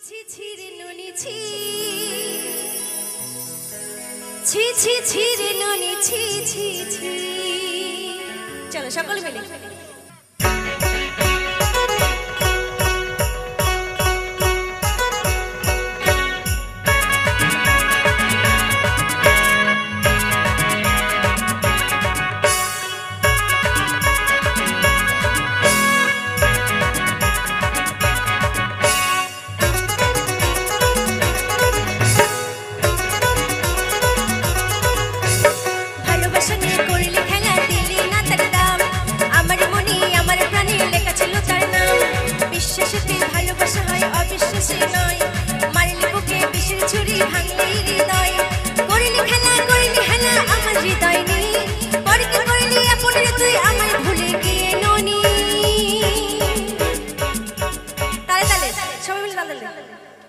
ছি ছি রে ননি ছি ছি ছি ছি রে ননি ছি ছি ছি চলো সকলে মিলে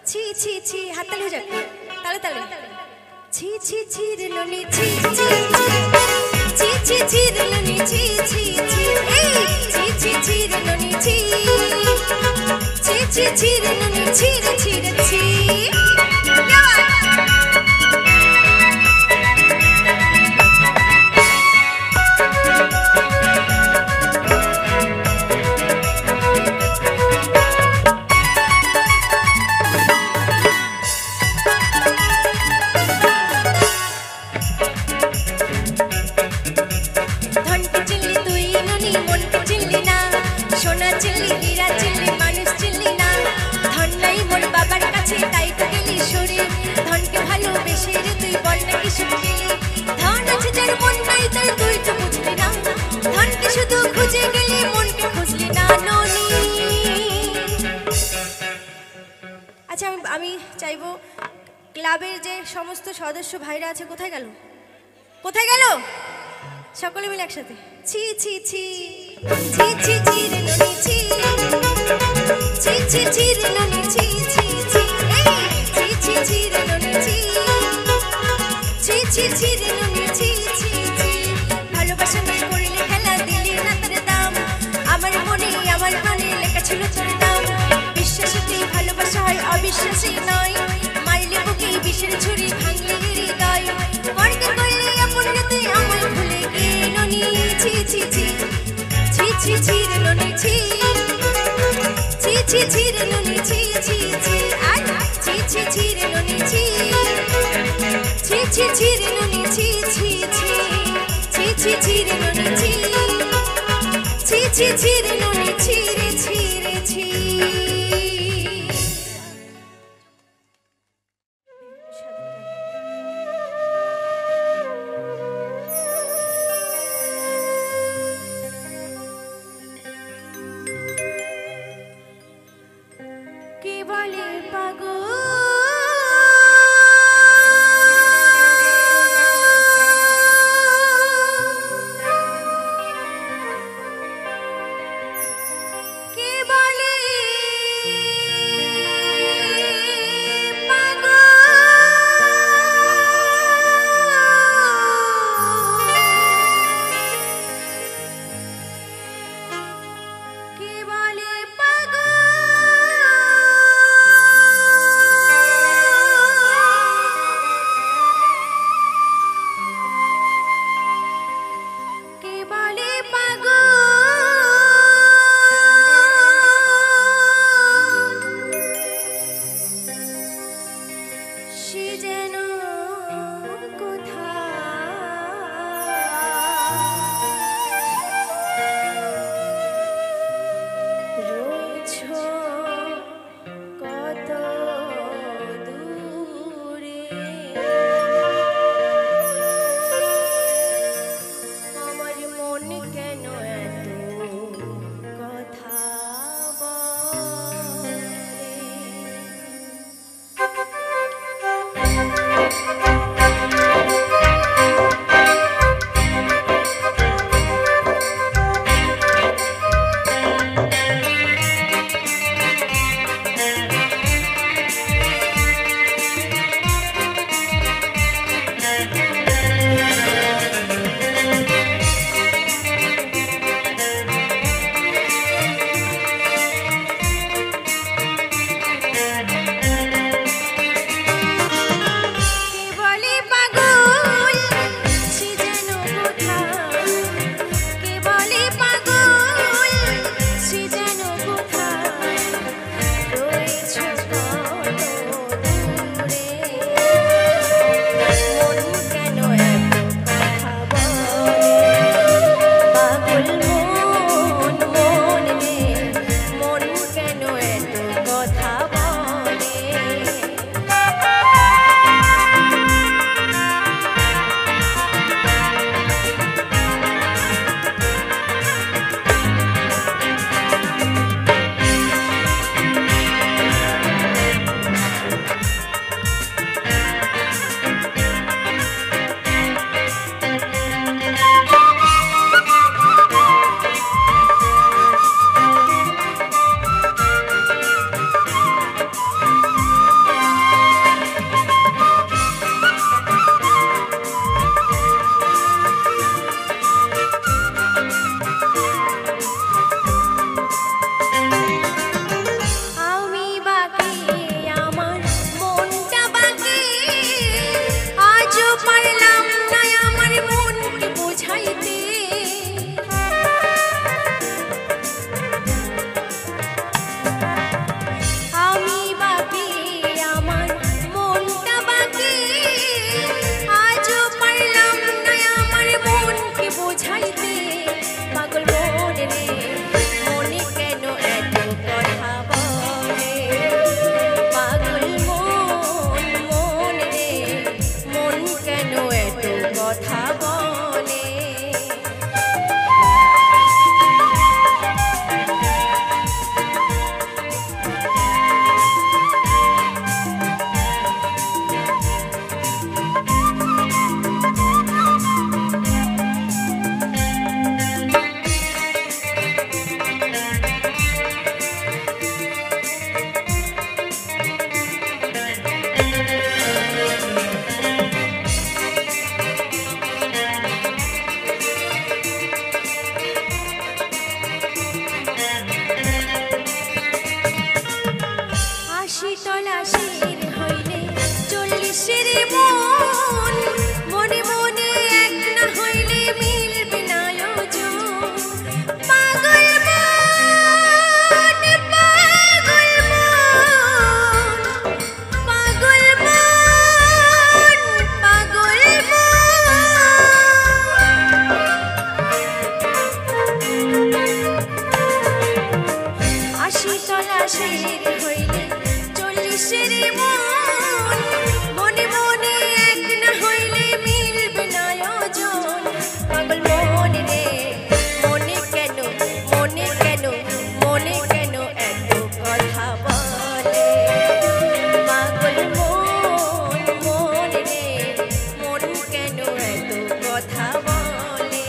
ছি ছি ছি হাততালি হয়ে যাক তালে তালে ছি ছি ছি রে ননি ছি ছি ছি ছি ছি রে ননি ছি ছি ছি এই ছি ছি ছি রে ননি ছি ছি ছি ছি রে ননি ছি রে ছি রে ছি আচ্ছা আমি চাইবো ক্লাবের যে সমস্ত সদস্য ভাইরা আছে কোথায় গেল সকলে মিলে একসাথে ছি ছি ছি ছি ছি ছি রে ননি ছি ছি ছি ছি রে ননি ছি ছি ছি এই ছি ছি ছি রে ননি ছি ছি ছি ছি রে ননি ছি ছি ছি ভালোবাসা নিয়ে করলে খেলা দিলি না তোর দাম আমার মনে আমার প্রাণে লেখা ছিল তোর নাম বিশ্বাসেতেই ভালোবাসা হয় অবিশ্বাসী নয় মারলে বুকে বিষের ছুরি ভাঙলে হৃদয় বর্গ করলে আপন তুই আমায় ভুলে গিয়ে ননি ছি ছি ছি ছি ছি ছি রে ননি ছি ছি ছি ছি রে ননি ছি ছি ছি আর ছি ছি ছি রে ননি ছি ছি ছি ছি রে ননি ছি ছি ছি ছি ছি ছি রে ননি ছি ছি ছি ছি রে ননি ছি রে ছি রে ছি আশি তলা শির হইলে 40 মন মনে মনে এক না হইলে মিলবে না ওজন পাগল মন পাগল মন পাগল মন পাগল মন আশি তলা শির হইলে 40 মন মনে মনে এক না হইলে মিলবে না ওজন পাগল মন রে মনে কেন এত কথা বলে পাগল মন রে মন কেন এত কথা বলে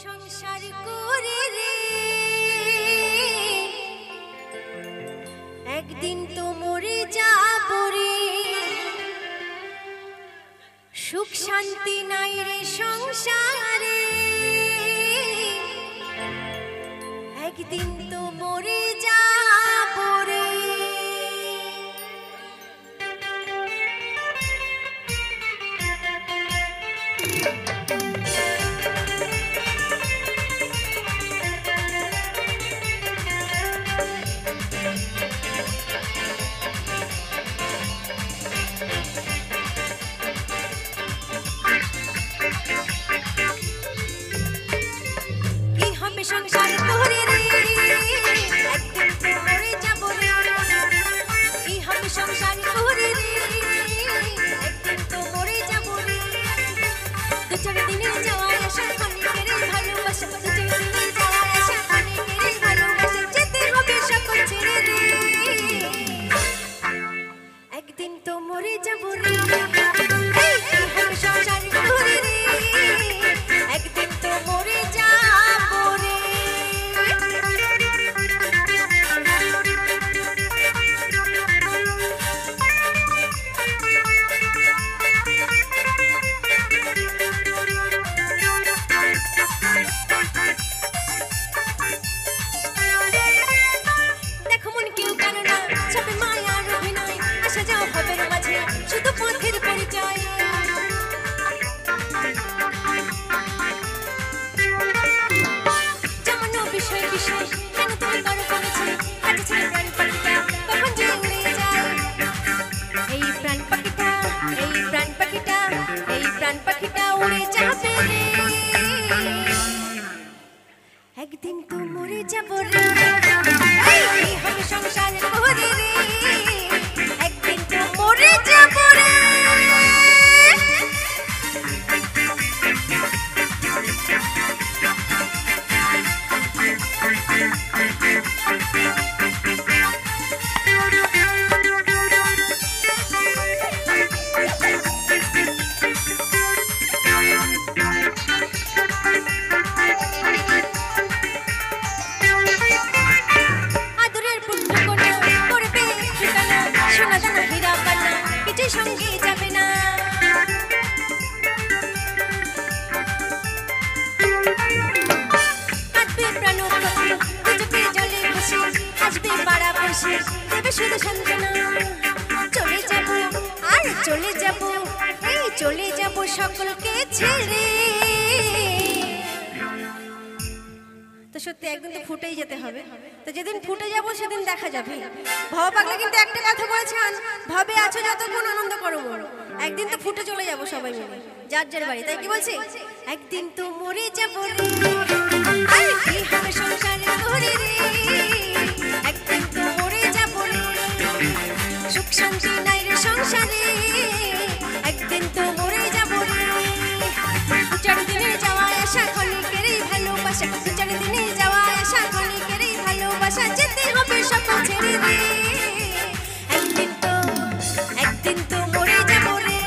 সংসার করে রে একদিন তো মরে যাব রে সুখ শান্তি নাই রে সংসারে একদিন তো মরে যাব রে সংসার করে রে একদিন তো মরে যাব রে কি হবে সংসার করে রে একদিন তো মরে যাব রে দু চার দিনের যাওয়া আসা অনেকের ভালোবাসা দু চার দিনের যাওয়া আসা অনেকের ভালোবাসা যেতে হবে সকল ছেড়ে রে একদিন তো মরে যাব রে কি হবে সংসার করে রে একদিন তো মরে যাব রে মরে যাব রে এই হবে সংসার করে রে একদিন তো মরে যাব রে সঙ্গে যাবে না কাটবে প্রাণ দুচোখে জলে ভাসে আসবে পাড়া বসে দেবে শুধু সান্ত্বনা চলে যাব আর চলে যাব এই চলে যাব সকলকে ছেড়ে তো সত্যি একদিন তো ফুটেই যেতে হবে তো যেদিন ফুটে যাব সেদিন দেখা যাবে ভাবা পাগলা কিন্তু একটা কথা বলেছেন ভাবে আছো যতক্ষণ আনন্দ করো একদিন তো ফুটে চলে যাব সবাই মিলে যার যার বাড়ি তাই কি বলছি একদিন তো মরে যাব রে আর কি হবে সংসারে করে রে একদিন তো মরে যাব রে সুখ শান্তি নাই রে সংসারে একদিন তো মরে যাব রে চার দিনে যাওয়া আশা ক্ষণিকেরই ভালোবাসা চার দিনে যাওয়া আশা ক্ষণিকেরই ভালোবাসা যেতে হবে সকল ছেড়ে রে একদিন তো মরে যাব রে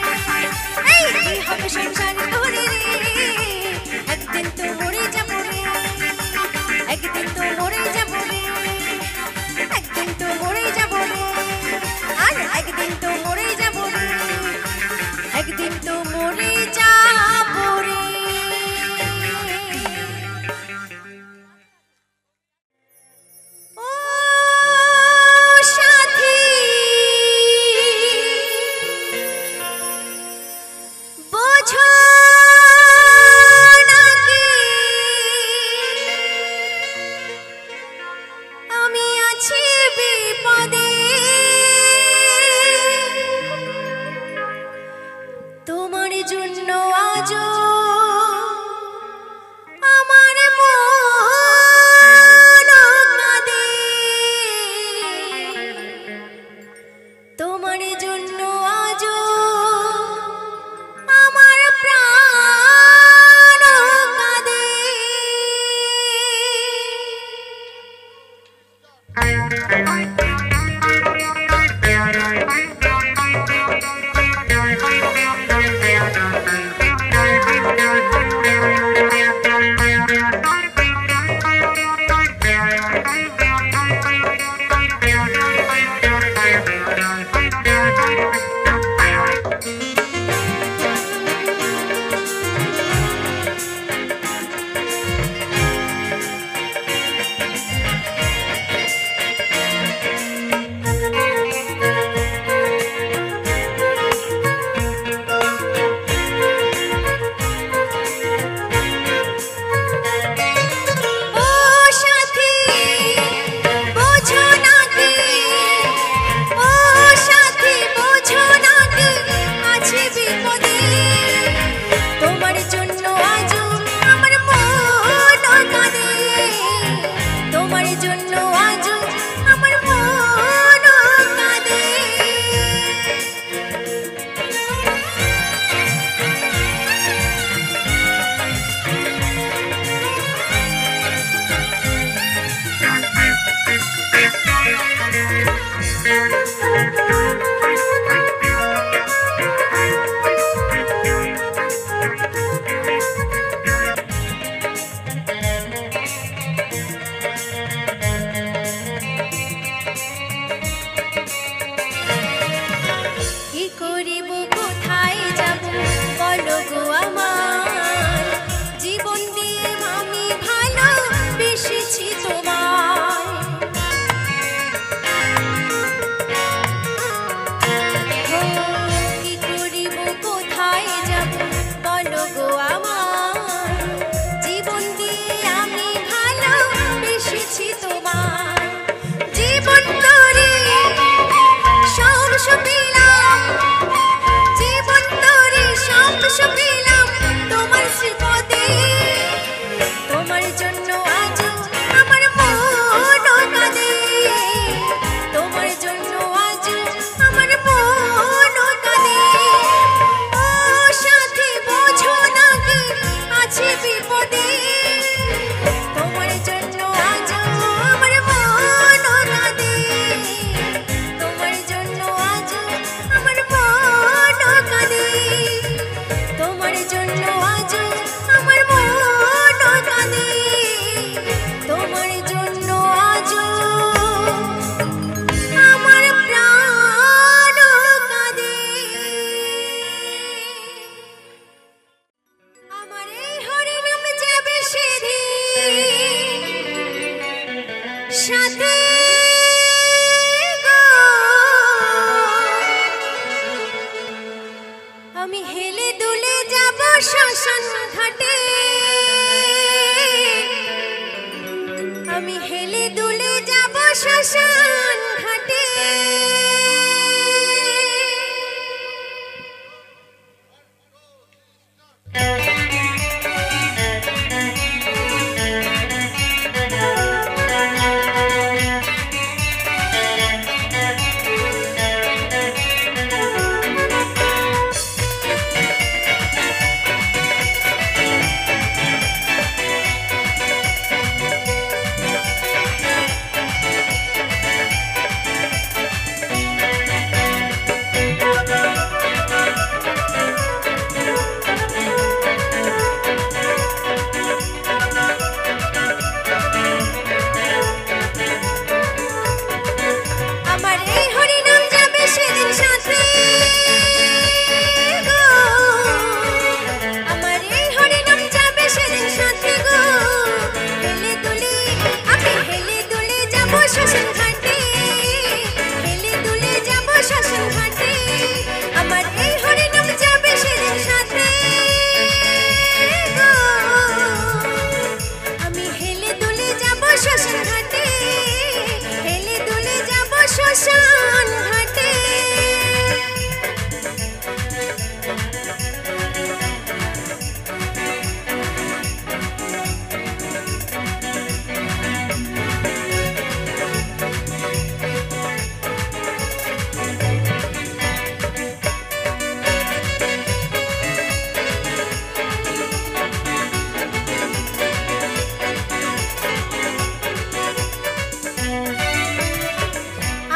এই কি হবে সংসার করে রে একদিন তো মরে যাব রে একদিন তো মরে যাব রে একদিন তো মরে যাব রে আর একদিন তো মরে যাব রে একদিন তো মরে যাব রে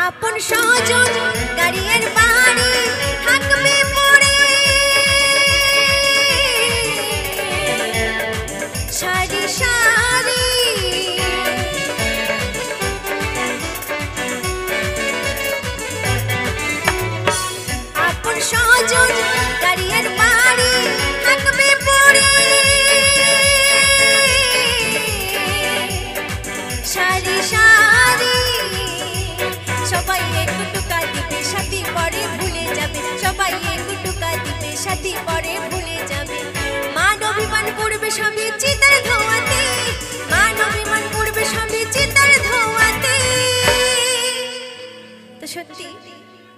আপন সজন গাড়ির বাড়ি থাকবে পড়ে সারি সারি আপন সজন গাড়ির বাড়ি থাকবে পড়ে সারি সারি সবাই একটু টুকা দিবে সাথী পরে ভুলে যাবে সবাই একটু টুকা দিবে সাথী পরে ভুলে যাবে মান অভিমান করবে সবই চিতার ধোঁয়াতে মান অভিমান করবে সবই চিতার ধোঁয়াতে তো সত্যি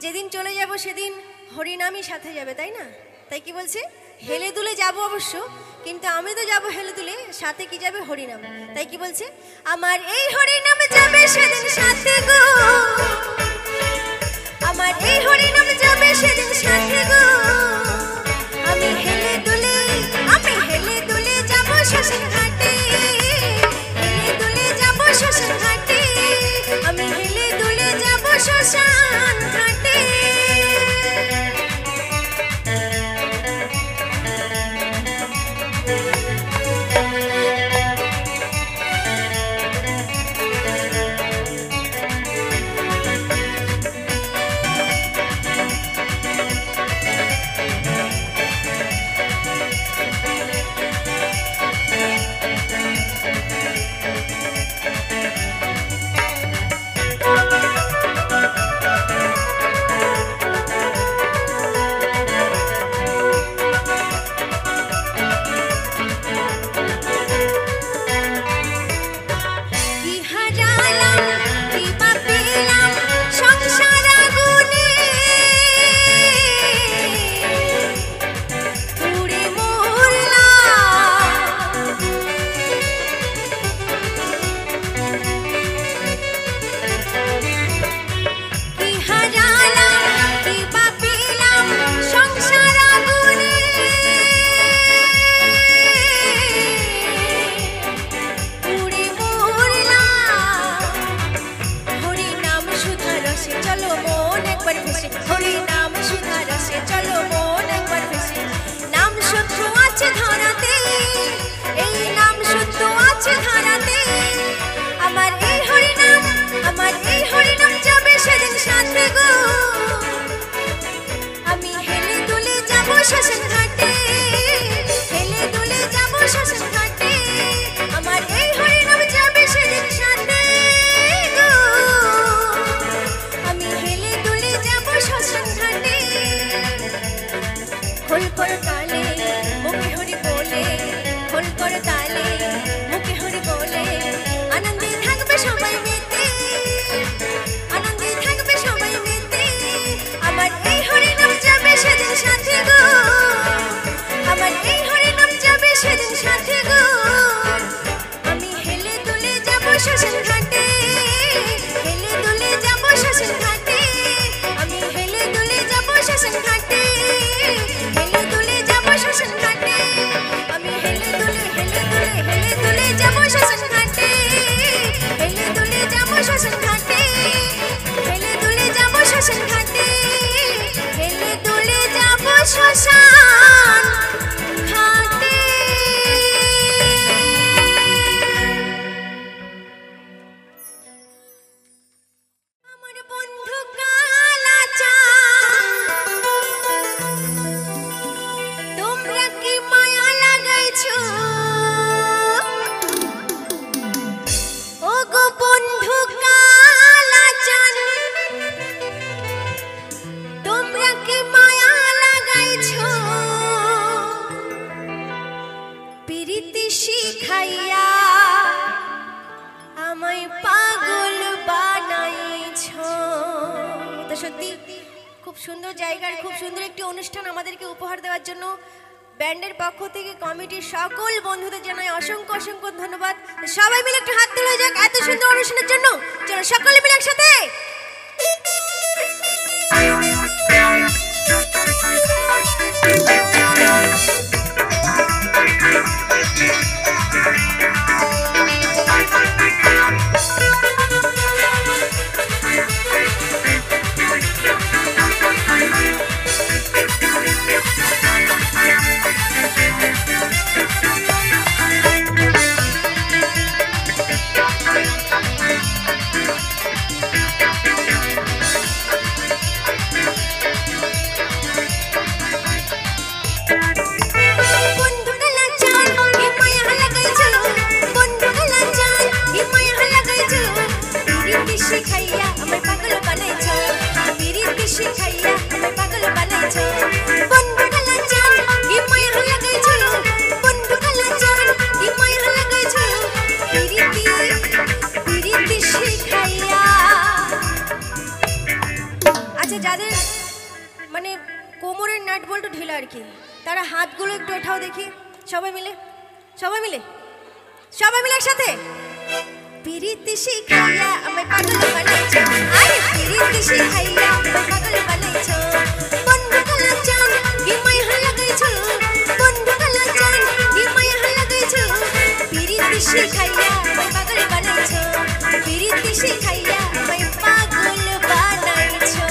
যেদিন চলে যাব সেদিন হরিনামই সাথে যাবে তাই না তাই কি বলছে হেলে দুলে যাব অবশ্য কিন্তু আমি তো যাব হেলে দুলে সাথে কি যাবে হরিনাম তাই কি বলছে আমার এই হরিনাম যাবে সেদিন সাথে গো আমার এই হরিনাম যাবে সেদিন সাথে গো আমি হেলে দুলে যাব শ্মশান ঘাটে হেলে দুলে যাব শ্মশান ঘাটে আমি হেলে দুলে যাব শ্মশান ঘাটে শ্মশান ঘাটে হেলে দুলে যাব শ্মশান ঘাটে আমার এই হরিনাম যাবে সেদিন সাথে গো আমি হেলে দুলে যাব শ্মশান ঘাটে খোল কর তালে মুখে হরি বলে খোল কর তালে মুখে হরি বলে আনন্দে থাকবে সবাই মেতে আনন্দে থাকবে সবাই মেতে আমার এই হরিনাম যাবে সেদিন সাথে গো আমার এই হরিনাম যাবে সেদিন সাথে গো আমি হেলে দুলে যাব শ্মশান ঘাটে হেলে দুলে যাব শ্মশান ঘাটে আমি হেলে দুলে যাব শ্মশান ঘাটে হেলে দুলে যাব শ্মশান ঘাটে আমি হেলে দুলে যাব শ্মশান ঘাটে হেলে দুলে যাব শ্মশান ঘাটে হেলে দুলে যাব শ্মশান ঘাটে হেলে দুলে যাব শ্মশান ঘাটে আমার বন্ধু কালাচাঁদ তোমরা কি মায়া লাগাইছো ও গো বন্ধু কালাচাঁদ তোমরা কি মায়া লাগাইছো প্রীতি শিখাইয়া আমায় পাগল বানাইছো তো সত্যি খুব সুন্দর জায়গার খুব সুন্দর একটি অনুষ্ঠান আমাদেরকে উপহার দেওয়ার জন্য ব্যান্ডের পক্ষ থেকে কমিটির সকল বন্ধুদের জানাই অসংখ্য অসংখ্য ধন্যবাদ সবাই মিলে একটু হাত তুলে যাক এত সুন্দর অনুষ্ঠানের জন্য চলো সকলে মিলে একসাথে যাদের মানে কোমরের নাট বল্টু ঢিলা আর কি, তারা হাতগুলো একটু ওঠাও দেখি, সবাই মিলে সবাই মিলে সবাই মিলে একসাথে। পিরিতি শিখাইয়া আমায় পাগল বানাইছো, আরে পিরিতি শিখাইয়া আমায় পাগল বানাইছো, বন্ধু কালা চান হিমায় লাগাইছো, বন্ধু কালা চান হিমায় লাগাইছো, পিরিতি শিখাইয়া আমায় পাগল বানাইছো, পিরিতি শিখাইয়া আমায় পাগল বানাইছো।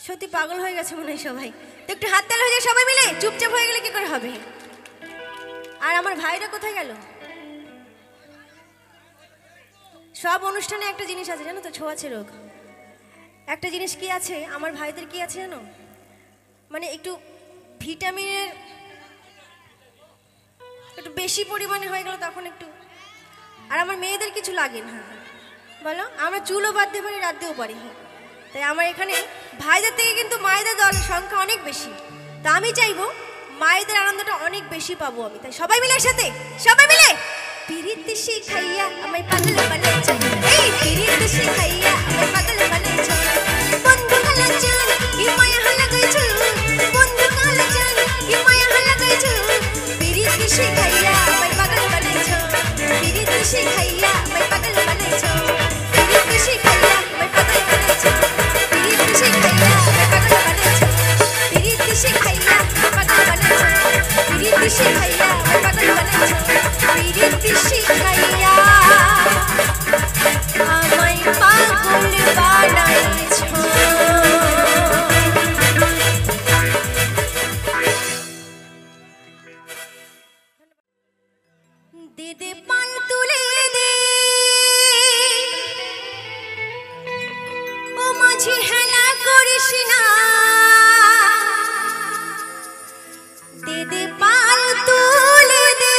সত্যি পাগল হয়ে গেছে মনে হয় সবাই। তো একটু হাত তালি হয়ে যায় সবাই মিলে, চুপচাপ হয়ে গেলে কি করে হবে? আর আমার ভাইরা কোথায় গেল? সব অনুষ্ঠানে একটা জিনিস আছে জানো তো, ছোঁয়াচে রোগ। একটা জিনিস কি আছে আমার ভাইদের, কি আছে জানো? মানে একটু ভিটামিনের একটু বেশি পরিমাণে হয়ে গেল তখন একটু। আর আমার মেয়েদের কিছু লাগে না, বলো, আমরা চুলও বাঁধতে পারি, রাঁধতেও পারি। তাই আমার এখানে ভাইদের থেকে কিন্তু মায়েদের দল সংখ্যা অনেক বেশি। তা আমি চাইবো মায়েদের আনন্দটা অনেক বেশি পাবো আমি। তাই সবাই মিলে একসাথে, সবাই মিলে পিরিতি শিখাইয়া আমায় পাগল বানাইছো, এই পিরিতি শিখাইয়া আমায় পাগল বানাইছো, বন্ধু কালা চান হিমায়া লাগাইছো, বন্ধু কালা চান হিমায়া লাগাইছো, পিরিতি শিখাইয়া আমায় পাগল বানাইছো, পিরিতি শিখাইয়া আমায় পাগল বানাইছো, পিরিতি শিখাইয়া আমায় পাগল বানাইছো, পিরিতি শিখাইয়া আমায় পাগল বানাইছো, পিরিতি শিখাইয়া আমায় পাগল বানাইছো, পিরিতি শিখাইয়া আমায় পাগল বানাইছো, পিরিতি শিখাইয়া আমায় পাগল বানাইছো। দে দে পাল তুলে দে ও মাঝি, হেলা করিস না, দে দে পাল তুলে দে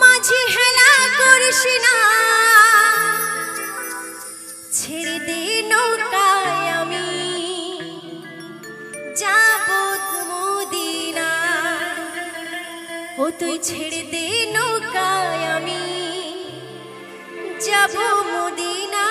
মাঝি, হেলা করিস না, ছেড়ে দে নৌকায় আমি যাব মদিনা, ও তুই ছেড়ে দে নৌকায় যাব মদিনা।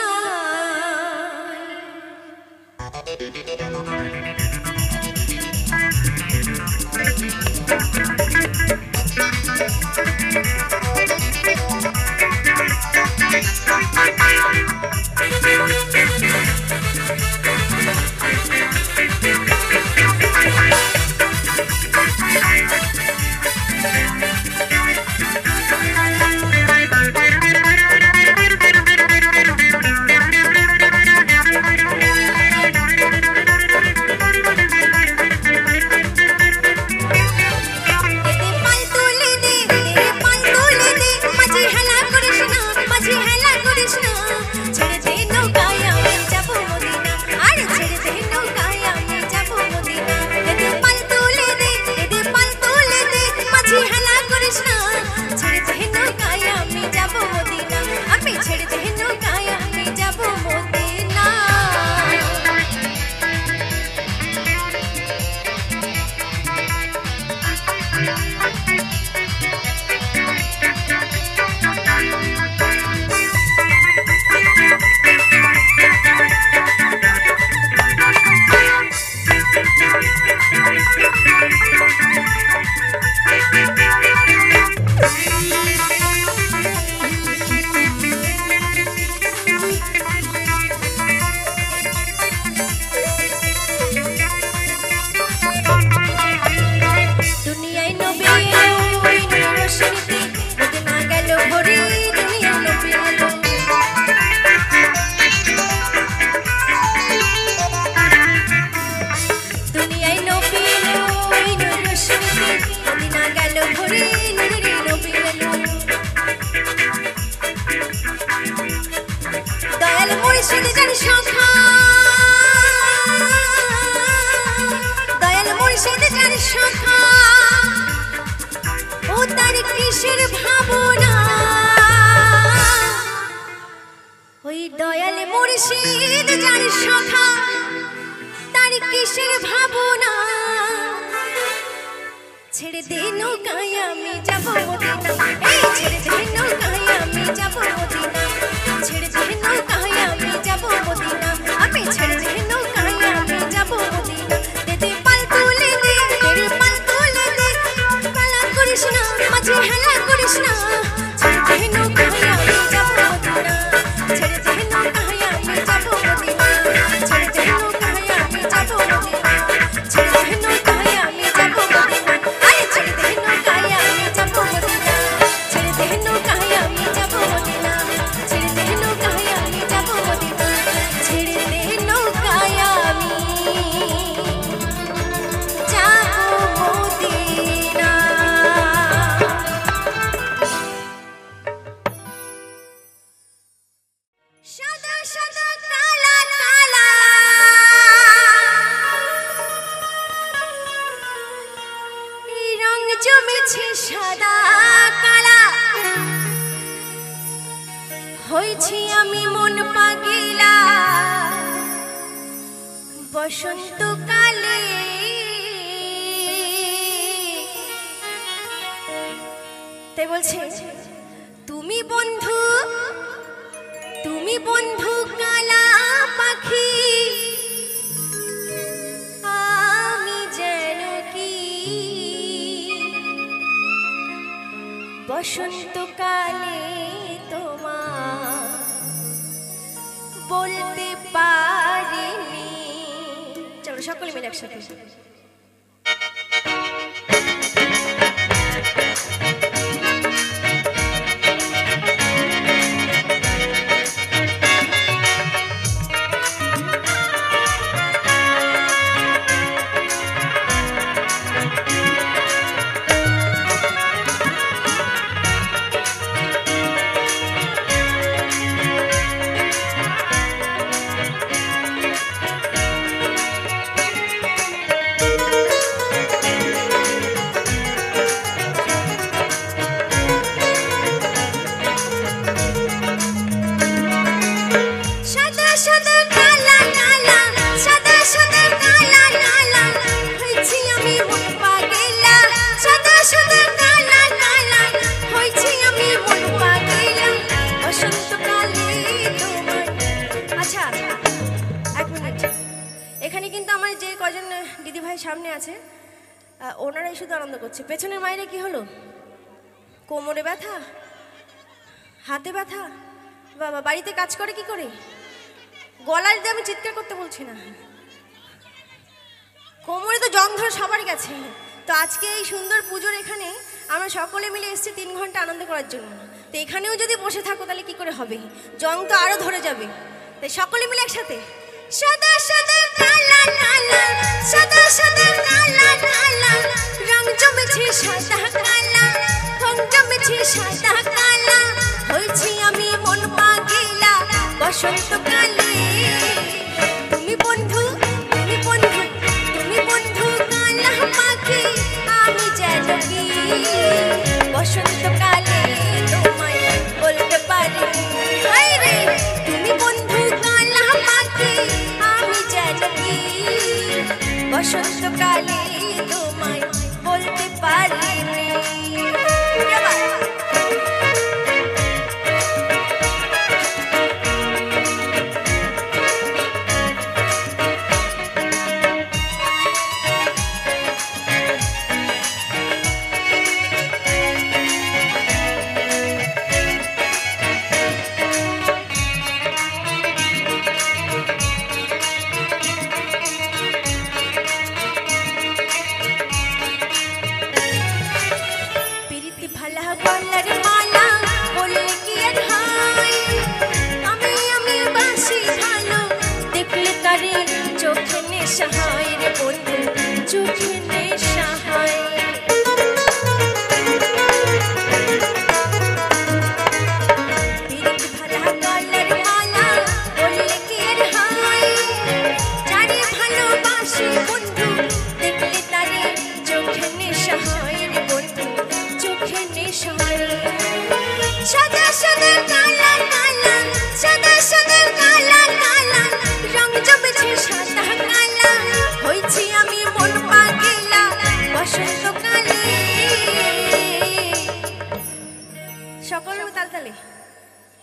দয়াল মুর্শিদ যার সখা তার কিসের ভাবনা ছেড়ে দে নৌকায় আমি যাব মদিনা এই ছেড়ে দে নৌকায় আমি যাব মদিনা ছেড়ে দে নৌকায় আমি যাব মদিনা আমি ছেড়ে দে নৌকায় আমি যাব মদিনা দে দে পাল তুলে দে তেরে পাল তুলে দে পালা করিস না মাঝে হেলা করিস না ছেড়ে দে নৌকায় আমি যাব মদিনা ছেড়ে দে নৌকায় আমি যাব মদিনা ছেড়ে দে নৌকায় আমি যাব মদিনা ছেড়ে দে নৌকায় আমি যাব মদিনা আরে ছেড়ে দে নৌকায় আমি যাব মদিনা ছেড়ে দে নৌকায় আমি যাব মদিনা ছেড়ে দে নৌকায় আমি যাব মদিনা ছেড়ে দে নৌকায় আমি যাব মদিনা। সাদা সাদা কালা কালা এই রং জমেছে সাদা কালা হয়েছি আমি মন পাগিলা বসন্তকালে তাই বলছে তুমি বন্ধু কালা পাখি আমি যেন কি বসন্তকালে তোমার বলতে পারিনি। চলো সকলে মিলে একসাথে ওনারাই শুধু আনন্দ করছে। পেছনের মায়েরা কি হলো? কোমরে ব্যথা, হাতে ব্যথা, বাবা বাড়িতে কাজ করে কি করে? গলার দিয়ে আমি চিৎকার করতে বলছি না, কোমরে তো জং ধরে সবার গেছে। তো আজকে এই সুন্দর পুজোর এখানে আমরা সকলে মিলে এসেছি 3 ঘন্টা আনন্দ করার জন্য। তো এখানেও যদি বসে থাকো তাহলে কি করে হবে? জং তো আরো ধরে যাবে। তাই সকলে মিলে একসাথে সাদা সাদা কালা কালা, সাদা সাদা কালা কালা, রং জমেছে সাদা কালা, রং জমেছে সাদা কালা, হয়েছি আমি মন পাগলা বসন্তকালে। তুমি বন্ধু, তুমি বন্ধু, তুমি বন্ধু কালা পাখি, আমি যেন কি বসন্তকালে তোমায় বলতে পারি। রে তুমি বন্ধু কালা পাখি, আমি যেন কি বসন্তকালে তোমায় বলতে পারি।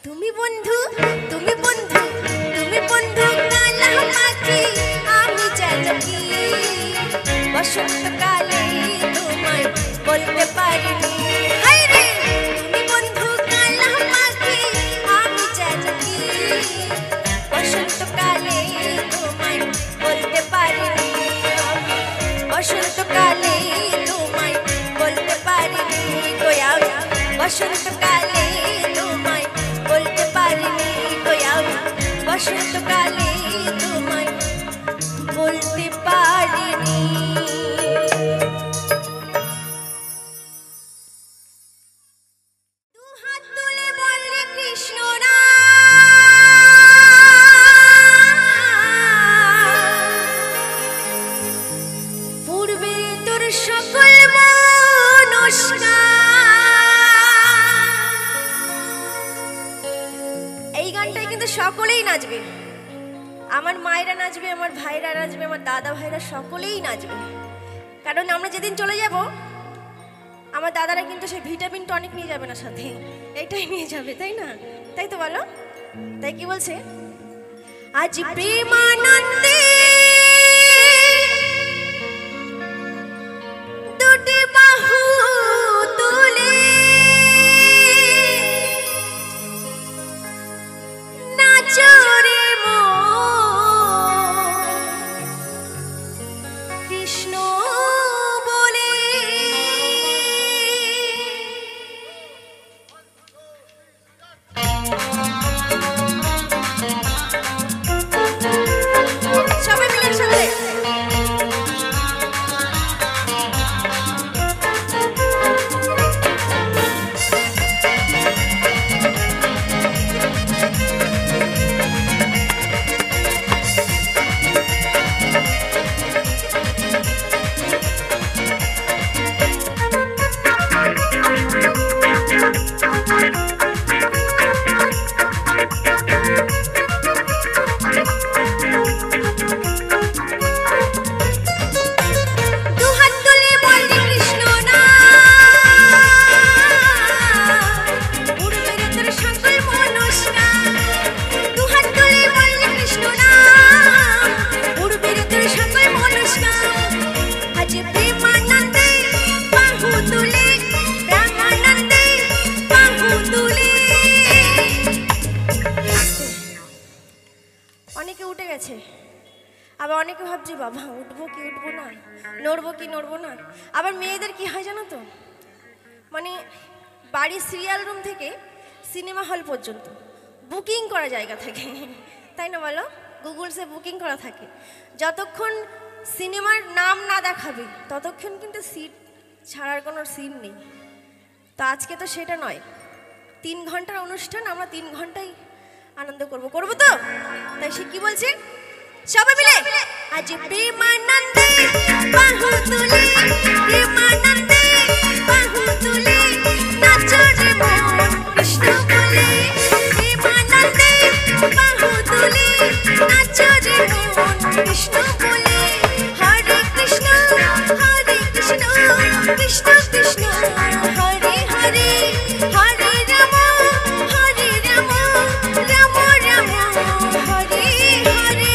তুমি বন্ধু, তুমি বন্ধু, তুমি বন্ধু কালা পাখি, আমি যেন কি বসন্তকালে তোমায় বলতে পারিনি। হায় রে তুমি বন্ধু কালা পাখি, আমি যেন কি বসন্তকালে তোমায় বলতে পারিনি। বসন্তকালে তোমায় বলতে পারিনি, গোয়া বসন্তকালে তোমায় বলতে পারিনি, গোয়া বসন্তকালে তোমায় বলতে পারিনি। দুহাত তুলে বললে কৃষ্ণ পূর্বে তোর সকল মনস্কার। এই গানটাই কিন্তু সকলেই নাচবে, আমার মায়েরা নাচবে, আমার ভাইরা নাচবে, আমার দাদা ভাইরা সকলেই নাচবে। কারণ আমরা যেদিন চলে যাব আমার দাদারা কিন্তু সেই ভিটামিন টনিক নিয়ে যাবে না সাথে, এটাই নিয়ে যাবে, তাই না? তাই তো বলো? তাই কি বলছে? আজ প্রেমানন্দে দুটি বাহু তুলে নাচরে কৃষ্ণ বলে। অনেকে ভাবছি বাবা উঠবো কি উঠবো না, নড়বো কি নড়বো না। আবার মেয়েদের কি হয় জানো তো, মানে বাড়ির সিরিয়াল রুম থেকে সিনেমা হল পর্যন্ত বুকিং করা জায়গা থাকে, তাই না বলো? গুগলসে বুকিং করা থাকে। যতক্ষণ সিনেমার নাম না দেখাবে ততক্ষণ কিন্তু সিট ছাড়ার কোনো সিন নেই। তো আজকে তো সেটা নয়, 3 ঘন্টার অনুষ্ঠান, আমরা 3 ঘন্টাই আনন্দ করবো, করবো তো? তাই সে কি বলছে সবাই মিলে, আজ প্রেমানন্দে বাহু তুলে, প্রেমানন্দে বাহু তুলে নাচো রে মন কৃষ্ণ বলে, প্রেমানন্দে বাহু তুলে নাচো রে মন কৃষ্ণ বলে, হরে কৃষ্ণ কৃষ্ণ কৃষ্ণ হরে হরে, হরে রাম রাম রাম হরে হরে।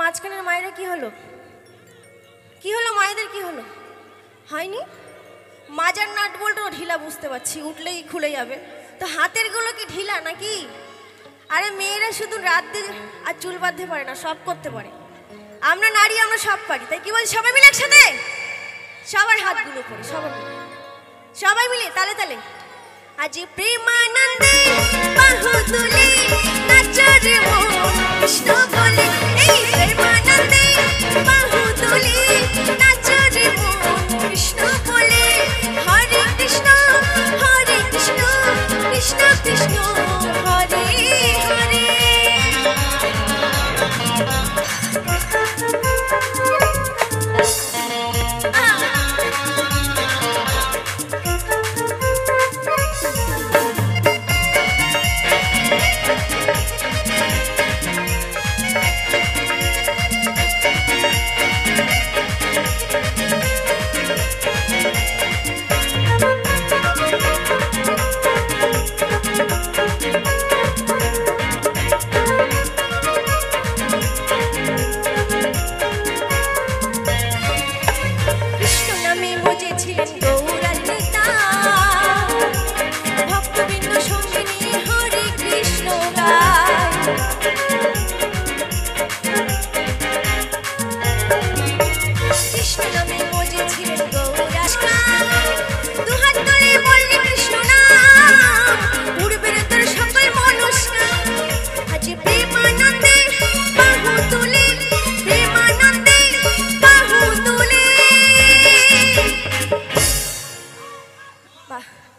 মাঝখানের মায়েরা কি হলো, কি হলো মায়েদের, কি হলো? হয়নি? মাজার নাট বল্টুও ঢিলা, বুঝতে পারছি, উঠলেই খুলে যাবে। তো হাতের গুলো কি ঢিলা নাকি? আরে মেয়েরা শুধু রাত দিয়ে আর চুল বাঁধতে পারে না, সব করতে পারে। আমরা নারী, আমরা সব পারি। তাই কি বলছি সবাই মিলে একসাথে, সবার হাতগুলো করে, সবাই মিলে তালে তালে, আজ প্রেমানন্দে বাহু তুলে নাচো রে মন কৃষ্ণ বলে, এই প্রেমানন্দে বাহু তুলে নাচো রে মন কৃষ্ণ বলে, হরে কৃষ্ণ কৃষ্ণ কৃষ্ণ হরে হরে।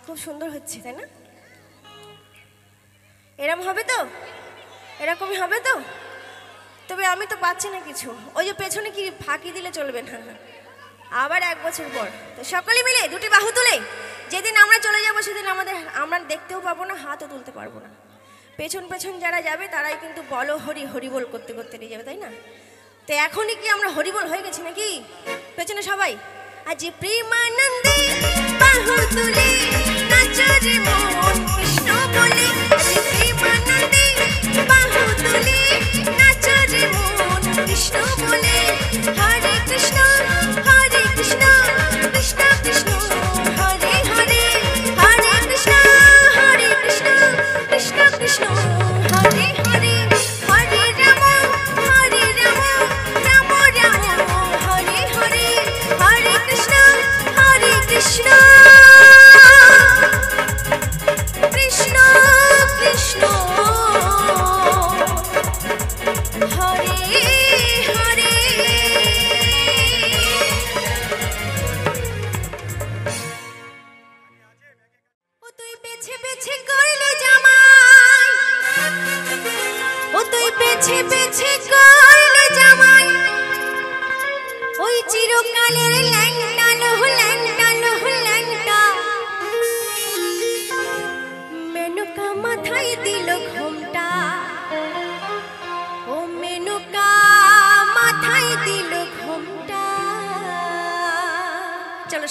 খুব সুন্দর হচ্ছে, তাই না? এরকম হবে তো, এরকমই হবে তো। তবে আমি তো পাচ্ছি না কিছু, ওই যে পেছনে কি ফাঁকি দিলে চলবে না, আবার 1 বছর পর। তো সকলে মিলে দুটি বাহু তুলে, যেদিন আমরা চলে যাব সেদিন আমরা দেখতেও পাবো না, হাতও তুলতে পারবো না। পেছন পেছন যারা যাবে তারাই কিন্তু বলো হরি হরিবোল করতে করতে নিয়ে যাবে, তাই না? তো এখনই কি আমরা হরিবোল হয়ে গেছি নাকি? পেছনে সবাই, আজ প্রেমানন্দে বাহু তুলে নাচো রে মন কৃষ্ণ বলে, আজ প্রেমানন্দে বাহু তুলে নাচো রে মন কৃষ্ণ বলে, হরে কৃষ্ণ কৃষ্ণ কৃষ্ণ হরে হরে, হরে কৃষ্ণ কৃষ্ণ কৃষ্ণ হরে হরে, হরে রাম রাম রাম হরে হরে, হরে কৃষ্ণ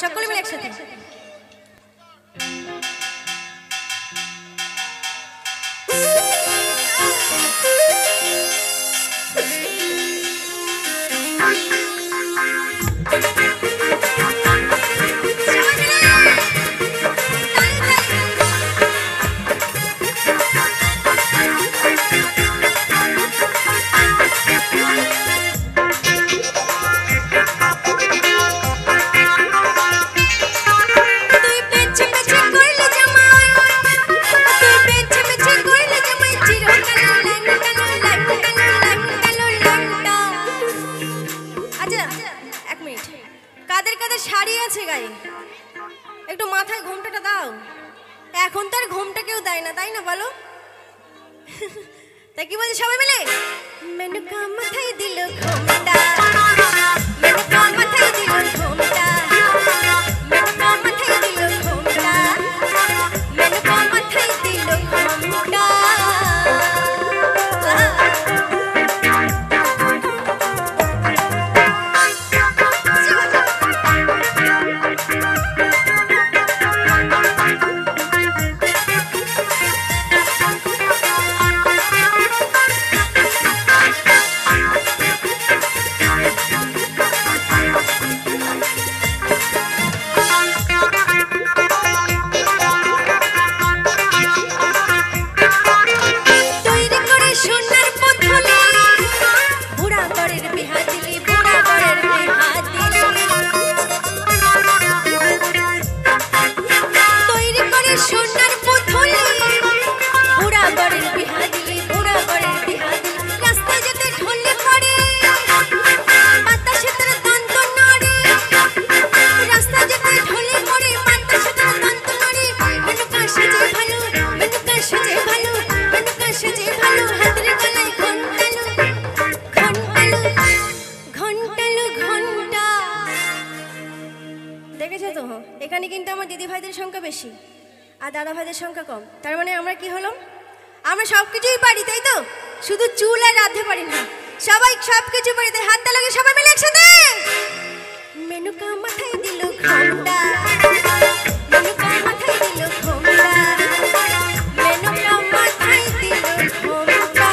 সকলে মিলে একসাথে। কাদের কাদের শাড়ি আছে গায়ে, একটু মাথায় ঘোমটাটা দাও। এখন তো আর ঘোমটা কেউ দেয় না, তাই না বলো? তাই কি বলছে সবাই মিলে? মেনকা মাথায় দিল ঘোমটা, মেনকা মাথায় দিল ঘোমটা, মেনকা মাথায় দিল ঘোমটা, মেনকা মাথায় দিল ঘোমটা। এখানে কিন্তু আমার দিদি ভাইদের সংখ্যা বেশি আর দাদা ভাইদের সংখ্যা কম। তার মানে আমরা কি হলাম? আমরা সব কিছুই পারি, তাই তো? শুধু চুল আর রাঁধতে পারি না, সবাই সব কিছু পারি। তাই হাতটা লাগে সবাই মিলে একসাথে। মেনুকা মাথায় দিল ঘোমটা, মেনুকা মাথায় দিল ঘোমটা, মেনুকা মাথায় দিল ঘোমটা।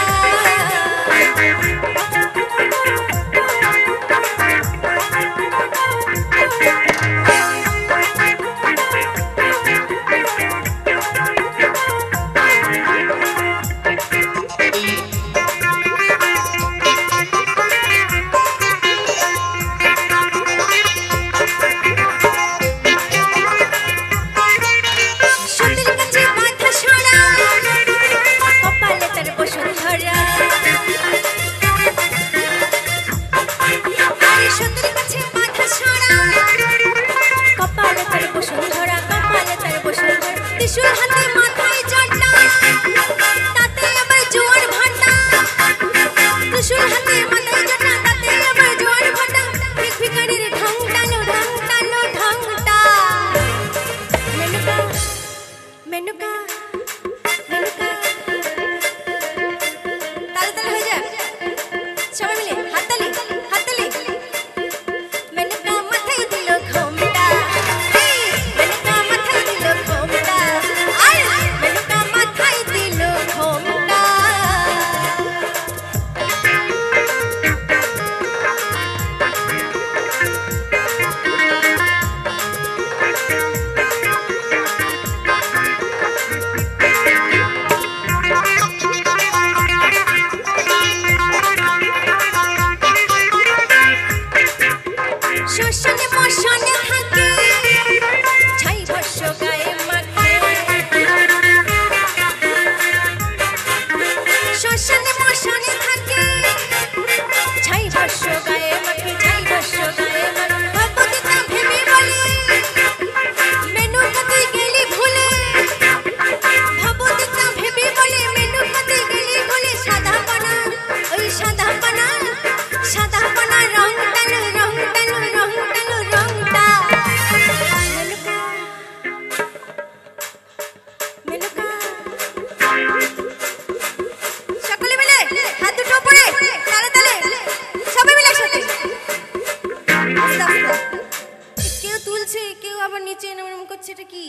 কেউ আবার নিচে এরম করছে, এটা কি?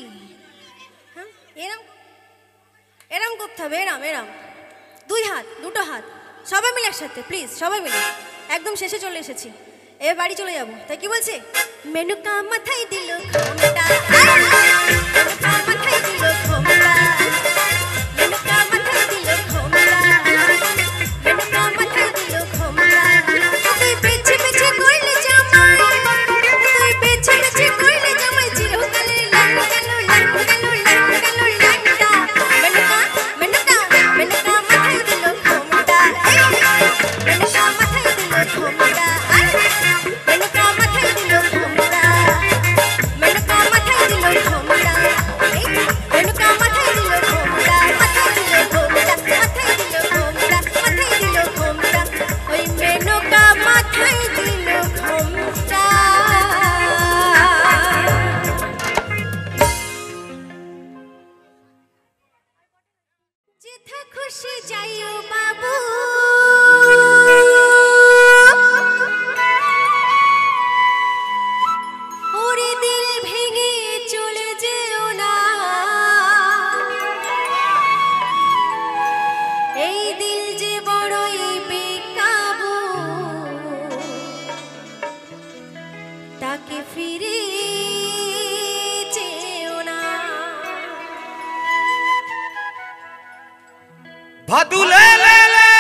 হ্যাঁ, এরম এরম করতে হবে, এরম এরম, দুই হাত, দুটো হাত, সবাই মিলে একসাথে, প্লিজ সবাই মিলে। একদম শেষে চলে এসেছি, এবার বাড়ি চলে যাবো। তাই কি বলছে? মেনুকা মাথায় দিল ঘোমটা, মেনুকা মাথায় দিল ঘোমটা, মেনুকা মাথায় দিল ঘোমটা, মেনুকা মাথায় দিল ঘোমটা। তুই বেছে বেছে কইলে জামাই, তুই বেছে বেছে কইলে জামাই, চিরকালের লাঙ্গা গেল, লাঙ্গা গেল, লাঙ্গা গেল, লাঙ্গা। মেনুকা মেনুকা মেনুকা মাথায় দিল ঘোমটা, মেনুকা মাথায় দিল ঘোমটা, মেনুকা মাথায় দিল ঘোমটা, মেনুকা মাথায় দিল ঘোমটা, মেনুকা মাথায় দিল ঘোমটা, মাথায় দিল ঘোমটা, মাথায় দিল ঘোমটা, মাথায় দিল ঘোমটা, ওই মেনুকা মাথায় দিল ঘোমটা। যেথা খুশি যাইও বাবু, ওরে দিল ভেঙে চলে যেও না, এই দিল যে বড়ই বেকাবু, তাকে ফিরে যেও না। ভাদু লে লে লে,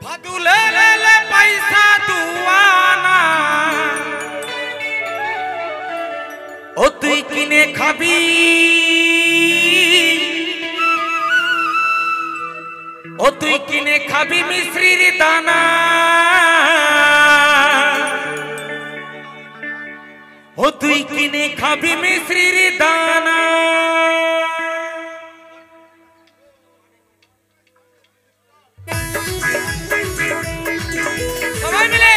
ভাদু লে লে লে, পয়সা দুয়ানা, ও তুই কিনে খাবি, ও তুই কিনে খাবি মিশ্রির দানা, ও তুই কিনে খাবি মিশ্রির দানা। সবাই মিলে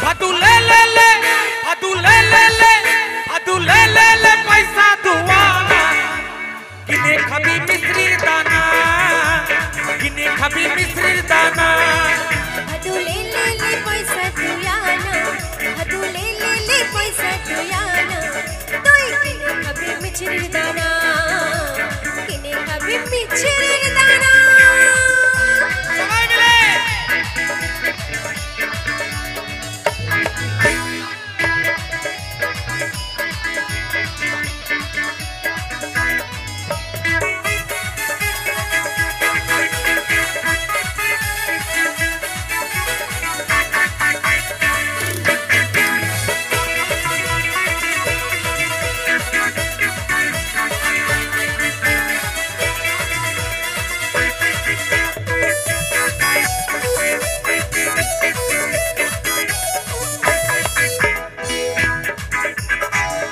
ভাদু লে লে লে, ভাদু লে লে লে, ভাদু লে লে লে, পয়সা দুয়ানা, কিনে খাবি মিশ্রির দানা, কিনে খাবি মিশ্রির দানা। ভাদু লে লে লে, পয়সা তুয়ানা, ভাদু লে লে লে, পয়সা তুয়ানা, তুই কিনে খাবি মিছরির দানা, কিনে খাবি মিছরির দানা। সবাই মিলে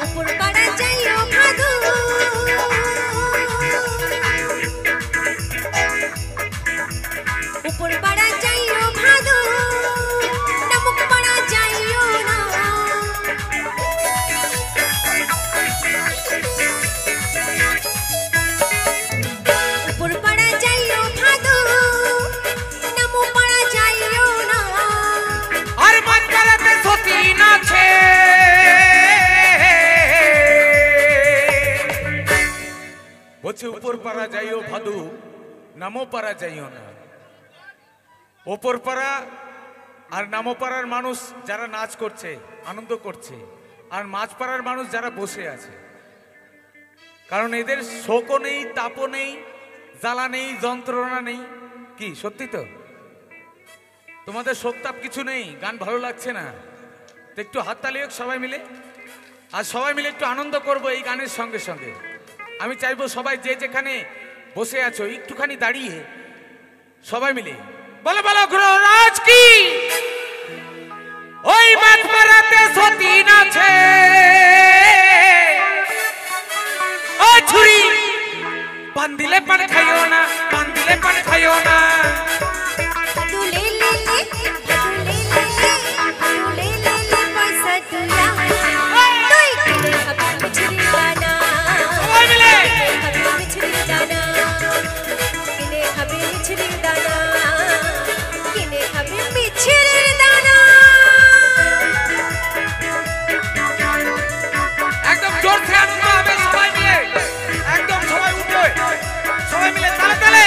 উপর পাড়া যাইও ভাদু, উপর পাড়া যাইও ভাদু, নামুক পাড়া যাইও না। উপর পাড়া যাইও ভাদু, নামুক পাড়া যাইও না। আর মন করাতে সতীন আছে, বলছে উপর পাড়া যাইও ভাদু, নামো পাড়া যাইও না। ওপর পাড়া আর নামো পাড়ার মানুষ যারা নাচ করছে, আনন্দ করছে, আর মাঝ পাড়ার মানুষ যারা বসে আছে, কারণ এদের শোকও নেই, তাপও নেই, জ্বালা নেই, যন্ত্রণা নেই। কি সত্যি তো? তোমাদের শোক তাপ কিছু নেই, গান ভালো লাগছে না, তো একটু হাততালি হোক সবাই মিলে, আর সবাই মিলে একটু আনন্দ করব এই গানের সঙ্গে সঙ্গে। আমি চাইবো সবাই যে যেখানে বসে আছো একটুখানি দাঁড়িয়ে সবাই মিলে বলো বলো গ্রহরাজ কি, ওই মাছ মারাতে সতীন আছে, ও ছুরি পান দিলে পান খাইও না, পান দিলে मिले पर खाइयो ना भादू ले ले ले भादू ले ले ले भादू ले ले ले पैसा तुया तोई किने खाबे मिछरी दाना সবাই মিলে खाबे मिछरी दाना किने खाबे मिछरी दाना किने खाबे मिछरी दाना একদম জোর থেকে আনন্দ হবে সবাই মিলে একদম সবাই উঠবে সবাই মিলে তালে তালে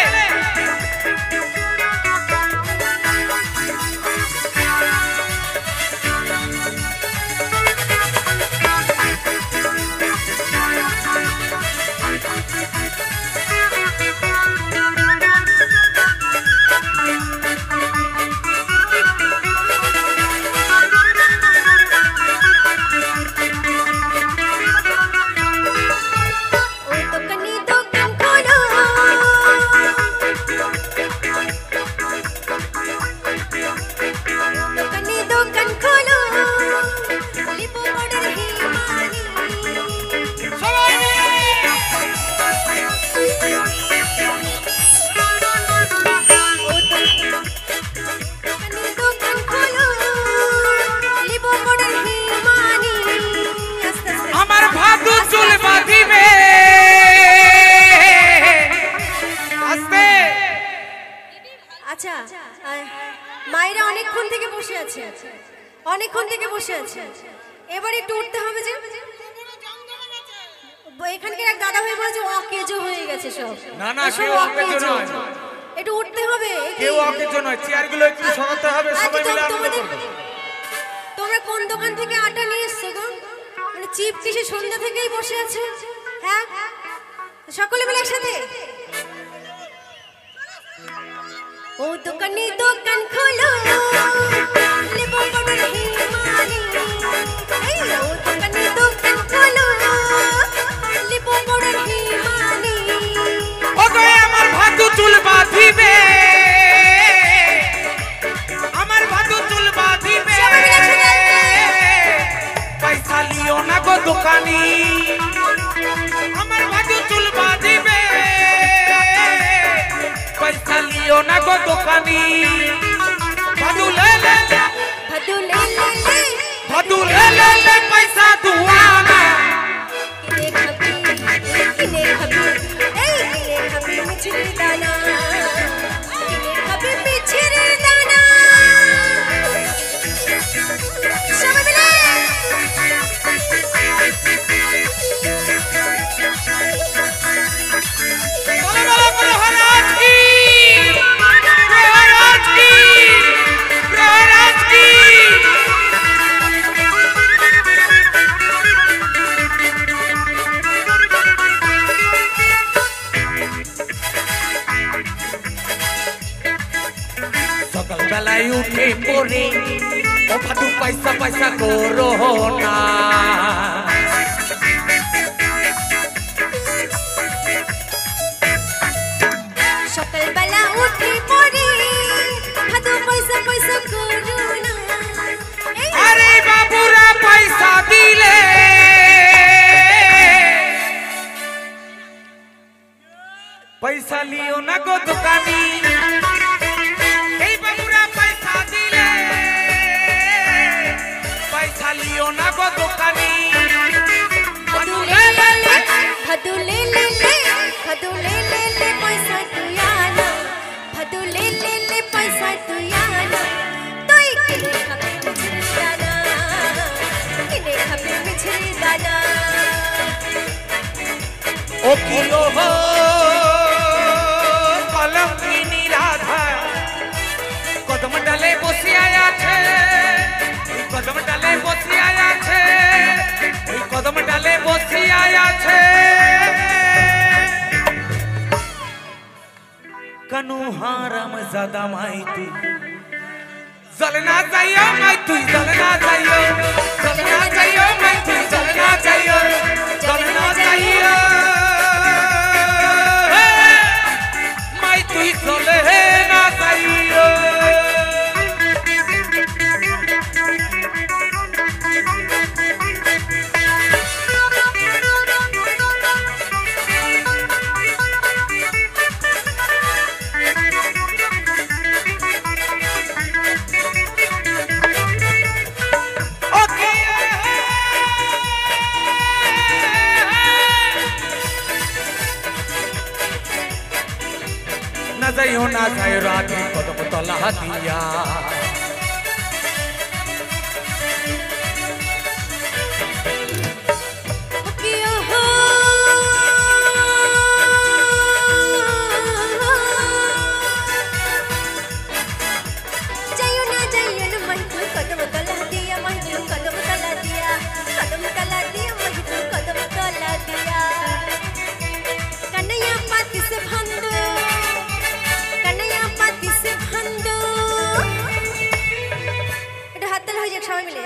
মায়েরা অনেকক্ষণ থেকে বসে আছে অনেকক্ষণ থেকে বসে আছে এবার একটু উঠতে হবে যে এখানকার এক দাদা ভাই বলেছে অকেজো হয়ে গেছে সব না না কেউ অকেজো নয় একটু উঠতে হবে কেউ অকেজো নয় চেয়ারগুলো একটু সরাতে হবে সবাই মিলে আনন্দ করব তোমরা কোন দোকান থেকে আটা নিয়ে এসছো গো মানে চিপ কিসে সন্ধ্যা থেকেই বসে আছে হ্যাঁ সকলে মিলে একসাথে ও দোকানে দোকান খোলো লেবু পাউডার হিমানি এই ও দোকানে দোকান খোলো লেবু পাউডার হিমানি ও গো আমার ভাদু চুল বাঁধিবে আমার ভাদু চুল বাঁধিবে পয়সা লিও না গো দোকানি আমার ভাদু চুল বাঁধিবে पैसा लियो ना गो दुकानी भादू ले ले ले भादू ले ले ले भादू ले ले ले पैसा दुआना किने खबी ए किने खबी मिछरी दाना किने खबी मिछरी दाना सब मिले बोलो बोलो महाराज की বেলায় উঠে পড়ে ও ভাদু পয়সা পয়সা করো না সকালবেলা উঠে পড়ে ভাদু পয়সা পয়সা করো না আরে বাবুরা পয়সা দিলে পয়সা লিও না গো দোকানি लियो ना गो दुकानी भादू ले ले ले भादू ले ले ले भादू ले ले ले पैसा तुयाना भादू ले ले ले पैसा तुयाना तोई किने खाबे मिछरी दाना किने खाबे मिछरी दाना ओ किलो हो कलम की निराधा कदम डाले बसि आया छे कदम डाले बसि आया छे ओई कदम डाले बसि आया छे कनु हाराम ज्यादा माई तू जलना चाहिए माई तू जलना चाहिए जलना चाहिए माई तू जलना चाहिए जलना चाहिए माई तू जलना चाहिए রাধে কদম তলা দিয়া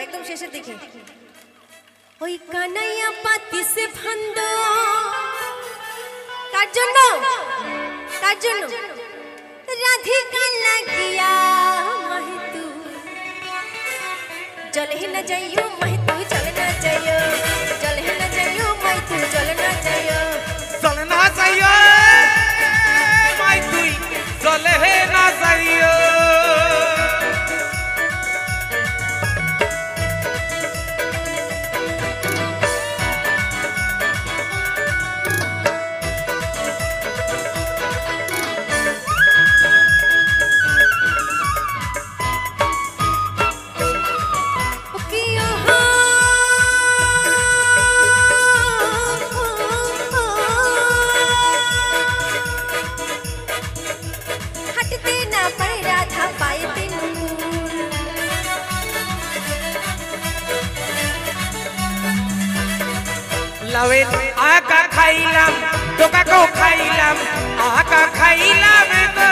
एकदम शेषের দিকে ওই কানাইয়া পাতি সে ফান্দ কার জন্য রাধিকা লাগিয়া মাহিতু চলে না যাইও মাহিতু চলে না যাইও চলে না যাইও মাহিতু চলে না যাইও মাহিতু চলে না যাইও লাউয়ের আকা খাইলাম টোকাকো খাইলাম আকা খাইলাম গো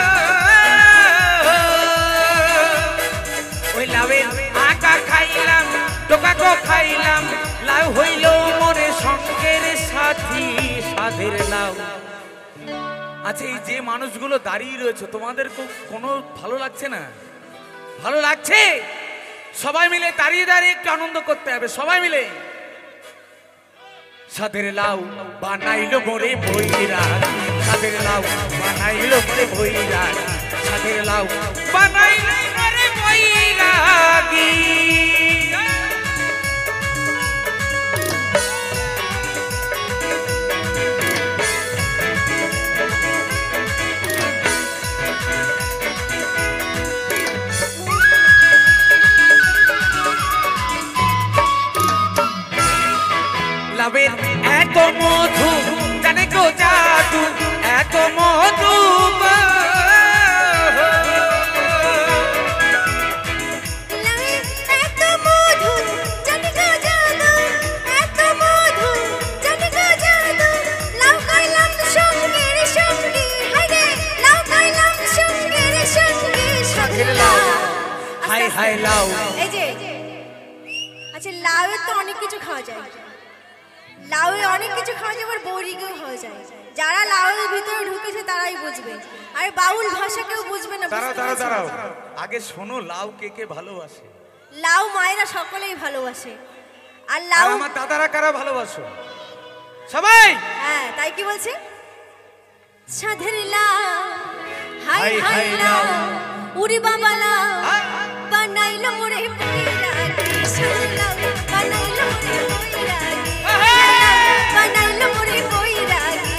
ওই লাউয়ের আকা খাইলাম টোকাকো খাইলাম লাউ হইল মোরে সঙ্গের সাথী সাধের লাউ। আচ্ছা এই যে মানুষগুলো দাঁড়িয়ে রয়েছে তোমাদের কোনো ভালো লাগছে না? ভালো লাগছে? সবাই মিলে দাঁড়িয়ে দাঁড়িয়ে একটু আনন্দ করতে হবে সবাই মিলে। সাধের লাউ বানাইলো মোরে বইরা সাধের লাউ বানাইলো মোরে বইরা সাধের লাউ বানাইলো মোরে বইরাগি লাউয়ের এত মধু জানে গো জাদু এত মধু হাই হাই লাউ। এই যে আচ্ছা লাউয়ের তো অনেক কিছু খাওয়া যায় লাউয়ে অনেক কিছু খাওয়া যায় আবার বড়িকেও খাওয়া যায় যারা লাউয়ের ভিতরে ঢুকেছে তারাই বুঝবে আর বাউল ভাষা কেউ বুঝবে না। দাঁড়াও আগে শোনো লাউ কে কে ভালোবাসে? লাউ মায়েরা সকলেই ভালোবাসে আর লাউ আমার দাদারা কারা ভালোবাসো? সবাই হ্যাঁ তাই কি বলছে সাধের লাউ হাই হাই লাউ উড়ি বাবা লাউ বানাইলো মোরে বইরাগি সাধের লাউ বানাইলো মোরে বইরাগি বানাইলো মোরে বইরাগি।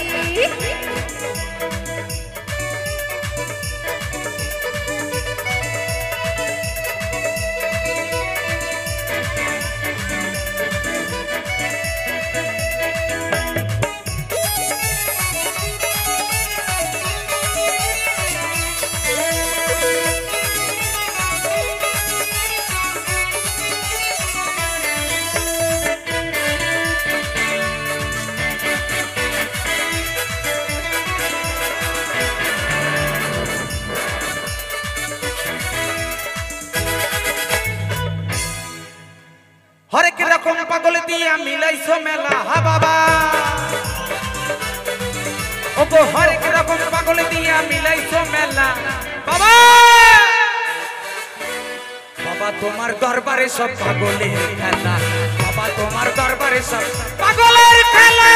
হরেক রকম পাগল দিয়া মিলাইছো মেলা হা বাবা ও গো হরেক রকম পাগল দিয়া মিলাইছো মেলা বাবা বাবা তোমার দরবারে সব পাগলের খেলা বাবা তোমার দরবারে সব পাগলের খেলা।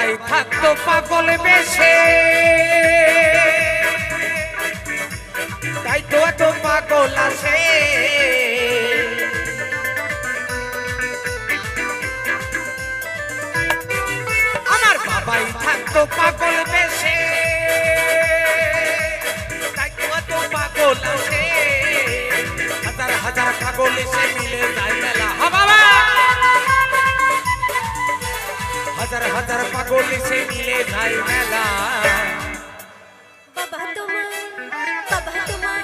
বাবাই থাকতো পাগল বেশে, তাই তো এত পাগল আসে। আমার বাবাই থাকতো পাগল বেশে, তাই তো এত পাগল আসে। হাজার হাজার পাগল এসে মিলে যায় মেলা। হা বাবা, হাজার হাজার পাগল এসে মিলে যায় মেলা। বাবা তোমার, বাবা তোমার,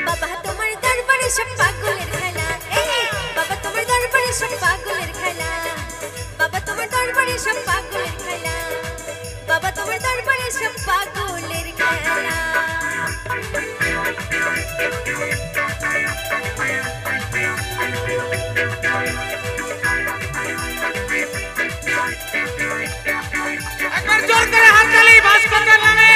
বাবা তোমার দরবারে সব পাগলের খেলা। এই বাবা তোমার দরবারে সব পাগলের খেলা। বাবা তোমার দরবারে সব পাগলের খেলা। বাবা তোমার দরবারে সব পাগলের খেলা। একবার জোর করে হাততালি ভাস্করের নামে।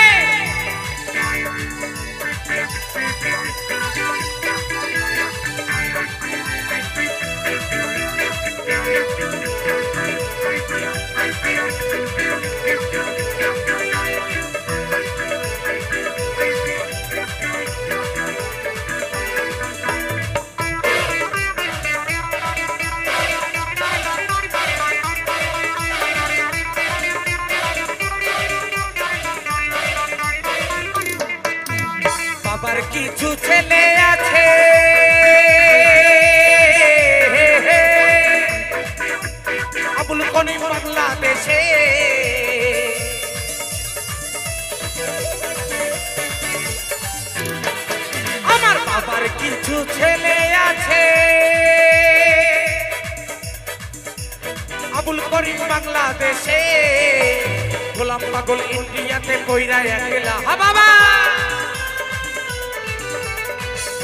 বাবার কিছু ছেলে আছে, আবুল করিম বাংলাদেশে। আমার বাবার কিছু ছেলে আছে, আবুল করিম বাংলাদেশে। গোলাম পাগল ইন্ডিয়াতে কইরা একলা। হা বাবা,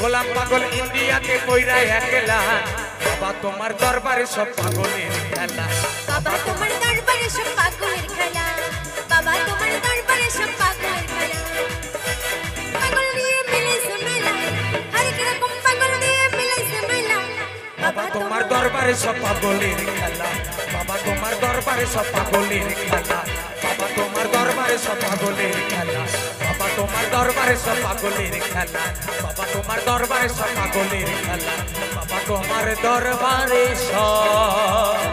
গোলাম পাগল ইন্ডিয়াতে কইরা একলা। বাবা তোমার দরবারে সব পাগলের খেলা। বাবা তোমার দরবারে সব পাগলের খেলা। বাবা তোমার দরবারে সব পাগলের খেলা। পাগল নিয়ে মিলেছে মেলা, হরেক রকম পাগল নিয়ে মিলেছে মেলা। বাবা তোমার দরবারে সব পাগলের খেলা। বাবা তোমার দরবারে সব পাগলের খেলা। বাবা তোমার দরবারে সব পাগলের খেলা। বাবা তোমার দরবারে সব পাগলের খেলা। বাবা তোমার দরবারে সব পাগলের খেলা। বাবা তোমার দরবারে সব